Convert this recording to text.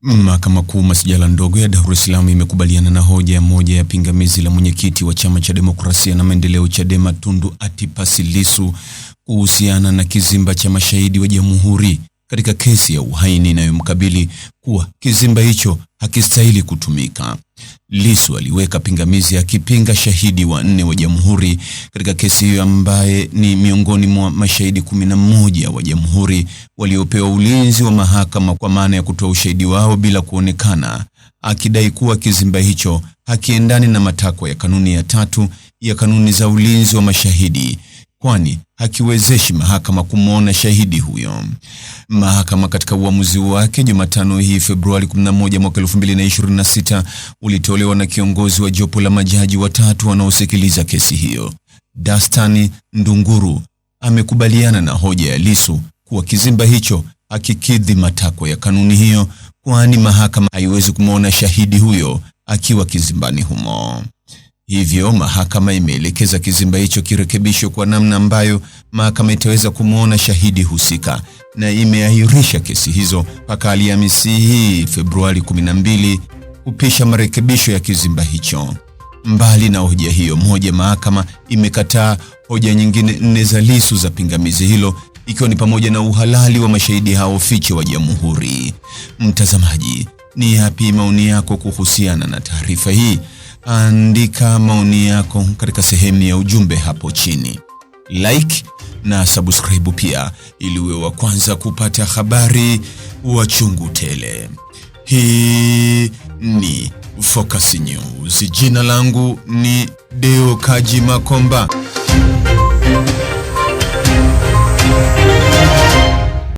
Mahakama Kuu Masjala ndogo ya Dar es Salaam imekubaliana na hoja moja ya pingamizi la mwenyekiti wa Chama cha Demokrasia na Maendeleo Chadema Tundu Antipas Lissu kuhusiana na kizimba cha mashahidi wa Jamhuri katika kesi ya uhaini inayomkabili kuwa kizimba hicho hakistahili kutumika. Lissu aliweka pingamizi akipinga shahidi wanne wa Jamhuri katika kesi hiyo ambaye ni miongoni mwa mashahidi 11 wa Jamhuri waliopewa ulinzi wa mahakama kwa maana ya kutoa ushahidi wao bila kuonekana, akidai kuwa kizimba hicho hakiendani na matakwa ya kanuni ya 3 ya kanuni za ulinzi wa mashahidi, kwani hakiwezeshi mahakama kumwona shahidi huyo. Mahakama katika uamuzi wake Jumatano hii Februari 11 mwaka 2026 ulitolewa na kiongozi wa jopo la majaji watatu wanaosikiliza kesi hiyo. Dastan Ndunguru amekubaliana na hoja ya Lissu kuwa kizimba hicho hakikidhi matakwa ya kanuni hiyo, kwani mahakama haiwezi kumwona shahidi huyo akiwa kizimbani humo. Hivyo mahakama imeelekeza kizimba hicho kirekebishwe kwa namna ambayo mahakama itaweza kumwona shahidi husika, na imeahirisha kesi hizo mpaka Alhamisi hii Februari 12 kupisha marekebisho ya kizimba hicho. Mbali na hoja hiyo moja, mahakama imekataa hoja nyingine 4 za Lissu za pingamizi hilo, ikiwa ni pamoja na uhalali wa mashahidi hao fiche wa Jamhuri. Mtazamaji, ni yapi maoni yako kuhusiana na taarifa hii? Andika maoni yako katika sehemu ya ujumbe hapo chini. Like na subscribe pia ili uwe wa kwanza kupata habari wa chungu tele. Hii ni Focus News. Jina langu ni Deo Kaji Makomba.